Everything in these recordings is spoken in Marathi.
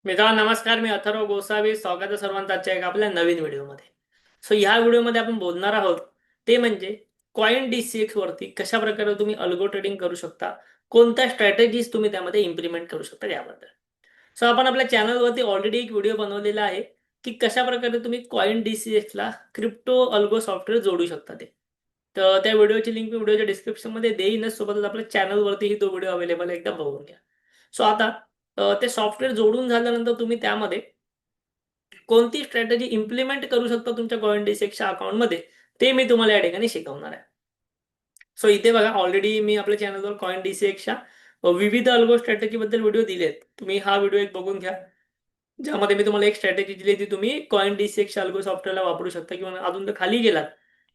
मित्रांनो नमस्कार. मी अथर्व गोसावी. स्वागत आहे सर्वांचं आजच्या एक आपल्या नवीन व्हिडिओमध्ये. ह्या व्हिडिओमध्ये आपण बोलणार आहोत ते म्हणजे कॉइन DCX वरती कशा प्रकारे तुम्ही अल्गो ट्रेडिंग करू शकता, कोणत्या स्ट्रॅटेजीज तुम्ही त्यामध्ये इम्प्लिमेंट करू शकता याबद्दल. आपण आपल्या चॅनलवरती ऑलरेडी एक व्हिडिओ बनवलेला आहे की कशा प्रकारे तुम्ही कॉइन DCX ला क्रिप्टो अल्गो सॉफ्टवेअर जोडू शकता ते. तर त्या व्हिडिओची लिंक मी व्हिडिओच्या डिस्क्रिप्शनमध्ये देईनच, सोबतच आपल्या चॅनलवरतीही तो व्हिडिओ अवेलेबल आहे, एकदा बघून घ्या. आता ते सॉफ्टवेअर जोडून झाल्यानंतर तुम्ही त्यामध्ये कोणती स्ट्रॅटेजी इम्प्लिमेंट करू शकता तुमच्या कॉइन डिसेक्सच्या अकाउंटमध्ये, ते मी तुम्हाला या ठिकाणी शिकवणार आहे. इथे बघा, ऑलरेडी मी आपल्या चॅनलवर कॉइन DCXच्या विविध अल्गो स्ट्रॅटेजी बद्दल व्हिडिओ दिलेत. तुम्ही हा व्हिडिओ एक बघून घ्या, ज्यामध्ये मी तुम्हाला एक स्ट्रॅटेजी दिली ती तुम्ही कॉइन DCX अल्गो सॉफ्टवेअरला वापरू शकता. किंवा अजून तर खाली गेलात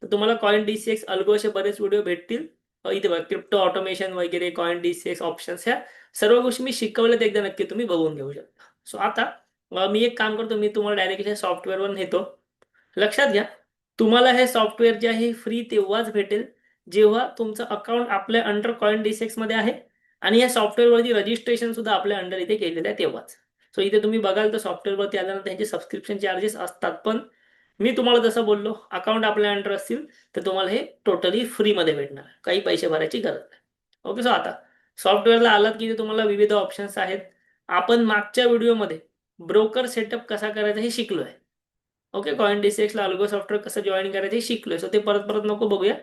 तर तुम्हाला कॉइन DCX अल्गो असे बरेच व्हिडिओ भेटतील. इथे बघा, क्रिप्टो ऑटोमेशन वगैरे, कॉइन DCX ऑप्शन्स, ह्या सर्व गोष्टी मी शिकवल्यात, एकदा नक्की तुम्ही बघून घेऊ शकता. आता मी एक काम करतो, मी तुम्हाला डायरेक्टली सॉफ्टवेअरवर नेतो. लक्षात घ्या, तुम्हाला हे सॉफ्टवेअर जे आहे फ्री तेव्हाच भेटेल जेव्हा तुमचं अकाउंट आपल्या अंडर कॉइन DCX मध्ये आहे आणि या सॉफ्टवेअरवरती रजिस्ट्रेशन सुद्धा आपल्या अंडर इथे केलेलं आहे तेव्हाच. इथे तुम्ही बघाल तर सॉफ्टवेअरवरती आल्यानंतर त्यांचे सबस्क्रिप्शन चार्जेस असतात, पण मी तुम्हाला जसं बोललो, अकाउंट आपल्या अंडर असतील तर तुम्हाला हे टोटली फ्रीमध्ये भेटणार, काही पैसे भरायची गरज नाही. ओके. आता सॉफ्टवेअरला आलात की तुम्हाला विविध ऑप्शन्स आहेत. आपण मागच्या व्हिडिओमध्ये ब्रोकर सेटअप कसा करायचा हे शिकलोय. ओके, कॉइन DCX ला अल्गो सॉफ्टवेअर कसं जॉईन करायचं हे शिकलोय. ते परत परत नको बघूया.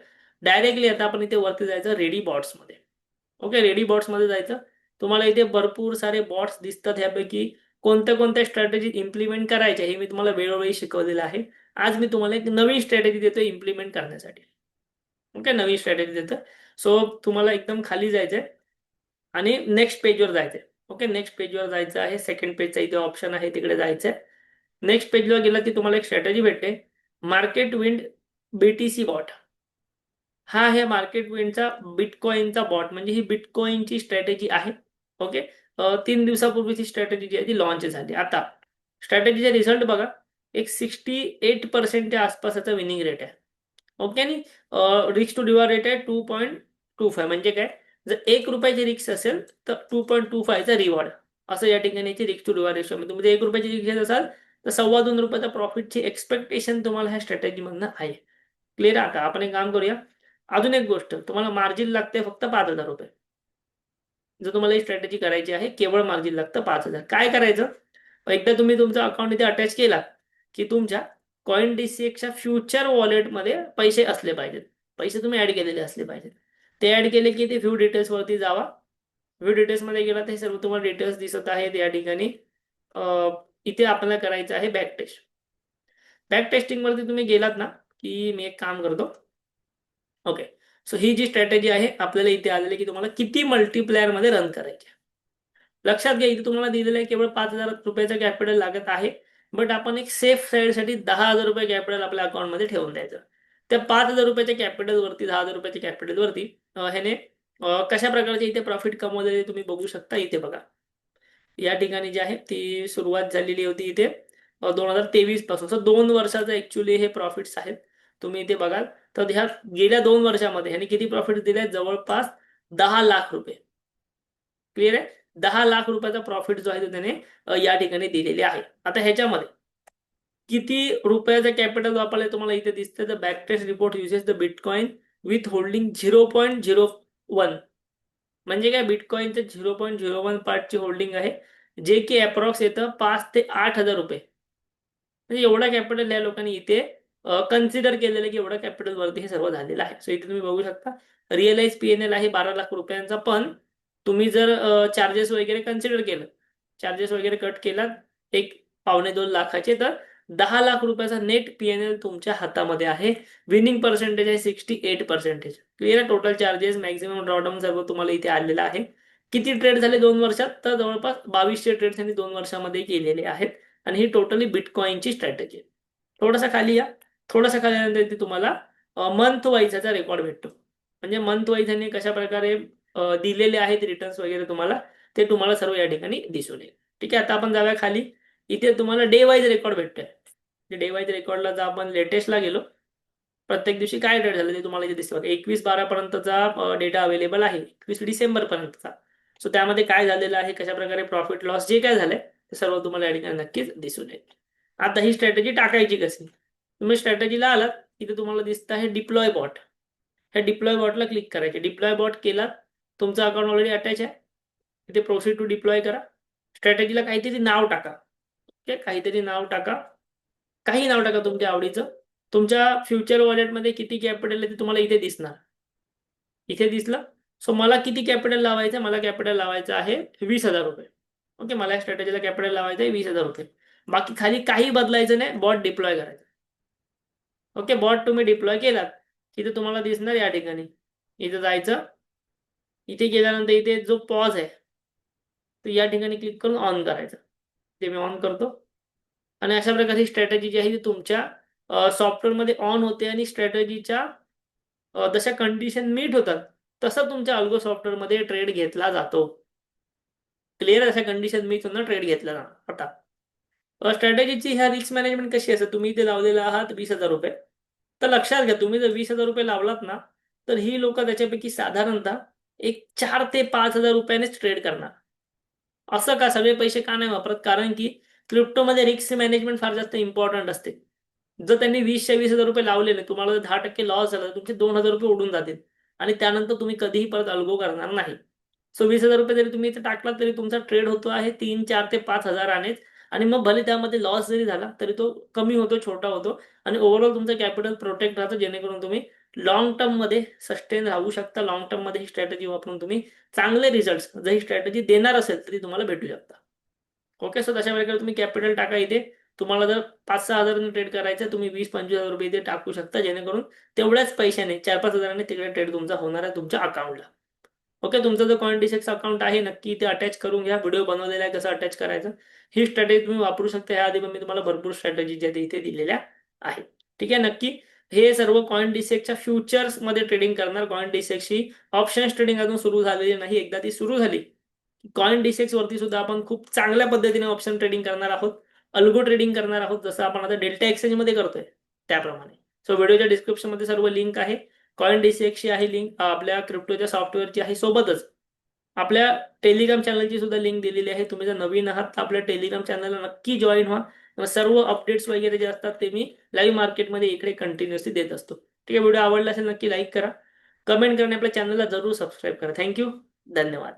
डायरेक्टली आता आपण इथे वरती जायचं रेडी बॉट्स मध्ये. ओके, रेडी बॉट्स मध्ये जायचं. तुम्हाला इथे भरपूर सारे बॉट्स दिसतात. ह्यापैकी कोणत्या कोणत्या स्ट्रॅटेजी इम्प्लिमेंट करायच्या हे मी तुम्हाला वेळोवेळी शिकवलेलं आहे. आज मी तुम्हाला एक नवीन स्ट्रॅटेजी देतो इम्प्लिमेंट करण्यासाठी. ओके, नवीन स्ट्रॅटेजी देतो. तुम्हाला एकदम खाली जायचंय आणि नेक्स्ट पेजवर जायचंय. ओके, नेक्स्ट पेजवर जायचं आहे. सेकंड पेजचा इथे ऑप्शन आहे, तिकडे जायचंय. नेक्स्ट पेजवर गेला की तुम्हाला एक स्ट्रॅटेजी भेटते, मार्केट विंड BTC बॉट. हा आहे मार्केट विंडचा बिटकॉइनचा बॉट. म्हणजे ही बिटकॉइनची स्ट्रॅटेजी आहे. ओके, 3 दिवसापूर्वीची स्ट्रॅटेजी जी आहे ती लॉन्च झाली. आता स्ट्रॅटेजीचा रिझल्ट बघा, एक 68% आसपासचा विनिंग रेट आहे. ओके, आणि रिक्स टू रिवॉर्ड रेट आहे 2.25. म्हणजे काय, जर 1 रुपयाची रिक्स असेल तर 2.25चा रिवॉर्ड, असं या ठिकाणी रिक्स टू रिवॉर्ड रेशो. तुम्ही 1 रुपयाची रिक्स घेत असाल तर 2.25 रुपयाचा प्रॉफिटची एक्सपेक्टेशन तुम्हाला ह्या स्ट्रॅटेजी मधनं आहे. क्लिअर. आता आपण एक काम करूया. अजून एक गोष्ट, तुम्हाला मार्जिन लागते फक्त 5,000 रुपये. जर तुम्हाला ही स्ट्रॅटेजी करायची आहे, केवळ मार्जिन लागतं 5,000. काय करायचं, एकदा तुम्ही तुमचा अकाउंट इथे अटॅच केला की तुमच्या कॉइन DCXच्या फ्युचर वॉलेटमध्ये पैसे असले पाहिजेत. पैसे तुम्ही ऍड केलेले असले पाहिजेत. ते ऍड केले की ते व्ह्यू डिटेल्स वरती जावा. व्ह्यू डिटेल्स मध्ये गेला तर हे सर्व तुम्हाला डिटेल्स दिसत आहेत या ठिकाणी. इथे आपल्याला करायचं आहे बॅक टेस्ट. बॅक टेस्टिंग वरती तुम्ही गेलात ना की मी एक काम करतो. ओके, ही जी स्ट्रॅटेजी आहे आपल्याला इथे आलेली की तुम्हाला किती मल्टीप्लायर मध्ये रन करायची. लक्षात घ्या, इथे तुम्हाला दिलेलं आहे केवळ 5,000 रुपयाचं कॅपिटल लागत आहे. बट आपण एक सेफ साईडसाठी 10,000 रुपये कॅपिटल आपल्या अकाउंटमध्ये ठेवून द्यायचं. त्या 5,000 रुपयाच्या कॅपिटल वरती, 10,000 रुपयाच्या कॅपिटल वरती ह्याने कशा प्रकारचे इथे प्रॉफिट कमवलेले तुम्ही बघू शकता. इथे बघा, या ठिकाणी जी आहे ती सुरुवात झालेली होती इथे 2023 पासून. 2 वर्षाचं ऍक्च्युली हे प्रॉफिट्स आहेत. तुम्ही इथे बघाल तर ह्या गेल्या 2 वर्षामध्ये ह्याने किती प्रॉफिट दिले, जवळपास 10 लाख रुपये. क्लिअर आहे. 10 लाख रुपयाचा प्रॉफिट जो आहे तो त्याने या ठिकाणी दिलेले आहे. आता ह्याच्यामध्ये किती रुपयाचं कॅपिटल वापरलंय तुम्हाला इथे दिसतं. The backtest report uses the bitcoin with holding 0.01. म्हणजे काय, बिटकॉइनचं 0.01 पार्टची होल्डिंग आहे, जे की अप्रॉक्स येतं 5,000 ते 8,000 रुपये. म्हणजे एवढा कॅपिटल या लोकांनी इथे कन्सिडर केलेलं की एवढा कॅपिटल वरती हे सर्व झालेलं आहे. इथे तुम्ही बघू शकता रिअलाइज PNL आहे 12 लाख रुपयांचा. पण तुम्ही जर चार्जेस वगैरे कन्सिडर केलं, चार्जेस वगैरे कट केला एक 1.25-2 लाखाचे, तर 10 लाख रुपयाचा नेट PNL तुमच्या हातामध्ये आहे. विनिंग पर्सेंटेज आहे 68%. क्लिअर. टोटल चार्जेस, मॅक्झिमम ड्रॉडाऊन सर्व तुम्हाला इथे आलेलं आहे. किती ट्रेड झाले 2 वर्षात, तर जवळपास 2200 ट्रेड्स त्यांनी 2 वर्षामध्ये केलेले आहेत. आणि ही टोटली बिटकॉइनची स्ट्रॅटेजी आहे. थोडासा खाली या. थोडासा खाली आल्यानंतर इथे तुम्हाला मंथ वाईजचा रेकॉर्ड भेटतो. म्हणजे मंथ वाईज यांनी कशा प्रकारे दिलेले आहेत रिटर्न्स वगैरे ते तुम्हाला सर्व या ठिकाणी दिसून येईल. ठीक आहे. आता आपण जाऊया खाली. इथे तुम्हाला डे वाईज रेकॉर्ड भेटतोय. डे वाईज रेकॉर्डला जर आपण लेटेस्टला गेलो, प्रत्येक दिवशी काय ट्रेड झालं ते तुम्हाला इथे दिसतं. 21/12 पर्यंतचा डेटा अवेलेबल आहे, 21 डिसेंबर पर्यंतचा. त्यामध्ये काय झालेलं आहे, कशा प्रकारे प्रॉफिट लॉस जे काय झालंय हे सर्व तुम्हाला या ठिकाणी नक्कीच दिसून येईल. आता ही स्ट्रॅटेजी टाकायची कशी? तुम्ही स्ट्रॅटेजीला आलात, इथे तुम्हाला दिसतं आहे डिप्लॉय बॉट. ह्या डिप्लॉय बॉटला क्लिक करायचे. डिप्लॉय बॉट केलात, तुमचं अकाउंट ऑलरेडी अटॅच आहे. इथे प्रोसीड टू डिप्लॉय करा. स्ट्रॅटेजीला काहीतरी नाव टाका. ओके, काहीतरी नाव टाका. काही नाव टाका तुमच्या आवडीचं. तुमच्या फ्युचर वॉलेटमध्ये किती कॅपिटल आहे ते तुम्हाला इथे दिसणार. इथे दिसलं. सो मला किती कॅपिटल लावायचं? मला कॅपिटल लावायचं आहे 20,000 रुपये. ओके, मला या स्ट्रॅटेजीला कॅपिटल लावायचं आहे 20,000 रुपये. बाकी खाली काही बदलायचं नाही, बॉट डिप्लॉय करायचं. ओके, बॉट तुम्ही डिप्लॉय केलात, इथे तुम्हाला दिसणार या ठिकाणी. इथे जायचं. इथे गेल्यानंतर इथे जो पॉज आहे तो या ठिकाणी क्लिक करून ऑन करायचा. ते मी ऑन करतो. आणि अशा प्रकारे ही स्ट्रॅटेजी जी आहे ती तुमच्या सॉफ्टवेअरमध्ये ऑन होते आणि स्ट्रॅटेजीच्या जशा कंडिशन मीट होतात तसा तुमच्या अल्गो सॉफ्टवेअरमध्ये ट्रेड घेतला जातो. क्लिअर? अशा कंडिशन मीट होऊन ट्रेड घेतला जातो. आता स्ट्रॅटेजीची ह्या रिस्क मॅनेजमेंट कशी असते? तुम्ही इथे लावलेले आहात 20,000 रुपये. तर लक्षात घ्या, तुम्ही जर 20,000 रुपये लावलात ना, तर ही लोक त्याच्यापैकी साधारणतः एक 4 ते 5,000 रुपयानेच ट्रेड करणार. असं का? सगळे पैसे का नाही वापरत? कारण की क्रिप्टोमध्ये रिस्क मॅनेजमेंट फार जास्त इम्पॉर्टंट असते. जर त्यांनी 20च्या 20,000 रुपये लावलेले, तुम्हाला जर 10% लॉस झाला तर तुमचे 2,000 रुपये उडून जातील आणि त्यानंतर तुम्ही कधीही परत अल्गो करणार नाही. सो 20,000 रुपये जरी तुम्ही इथे टाकलात तरी तुमचा ट्रेड होतो आहे 3, 4 ते 5,000 आनेच. आणि मग भले त्यामध्ये लॉस जरी झाला तरी तो कमी होतो, छोटा होतो आणि ओव्हरऑल तुमचं कॅपिटल प्रोटेक्ट राहतं, जेणेकरून तुम्ही लॉंग टर्म मध्ये सस्टेन राहू शकता. लॉंग टर्म मध्ये ही स्ट्रॅटेजी वापरून तुम्ही चांगले रिझल्ट्स, जर ही स्ट्रॅटेजी देणार असेल तरी तुम्हाला भेटू शकता. ओके, सो तशा प्रकारे तुम्ही कॅपिटल टाका इथे. तुम्हाला जर 5-6 हजारांनी ट्रेड करायचं, तुम्ही 20-25,000 रुपये इथे टाकू शकता, जेणेकरून तेवढ्याच पैशाने 4-5 हजारांनी तिकडे ट्रेड तुमचा होणार आहे तुमच्या अकाउंटला. ओके, तुमचं जो CoinDesk अकाउंट आहे नक्की इथे अटॅच करून घ्या. व्हिडिओ बनवलेला आहे कसं अटॅच करायचं. ही स्ट्रॅटेजी तुम्ही वापरू शकता. ह्या आधी पण मी तुम्हाला भरपूर स्ट्रॅटेजी ज्या इथे दिलेल्या आहेत. ठीक आहे, नक्की हे सर्व CoinDeskच्या फ्युचर्स मध्ये ट्रेडिंग करणार. CoinDeskची ऑप्शन्स ट्रेडिंग अजून सुरू झालेली नाही. एकदा ती सुरू झाली, CoinDesk वरती सुद्धा आपण खूप चांगल्या पद्धतीने ऑप्शन ट्रेडिंग करणार आहोत. अल्गो ट्रेडिंग करणार आहोत, जसं आपण आता डेल्टा एक्सचेंज मध्ये करतोय त्याप्रमाणे. सो व्हिडिओच्या डिस्क्रिप्शन मध्ये सर्व लिंक आहे. CoinDeskची आहे लिंक, आपल्या क्रिप्टोच्या सॉफ्टवेअरची आहे. सोबतच आपल्या टेलिग्राम चॅनलची सुद्धा लिंक दिलेली आहे. तुम्ही जर नवीन आहात तर आपल्या टेलिग्राम चॅनलला नक्की जॉईन व्हा. सर्व अपडेट्स वगैरे जे असतात ते मी लाईव्ह मार्केटमध्ये इकडे कंटिन्युअसली देत असतो. ठीक आहे, व्हिडिओ आवडला असेल नक्की लाईक करा, कमेंट करा, आपल्या चॅनलला जरूर सबस्क्राईब करा. थँक्यू, धन्यवाद.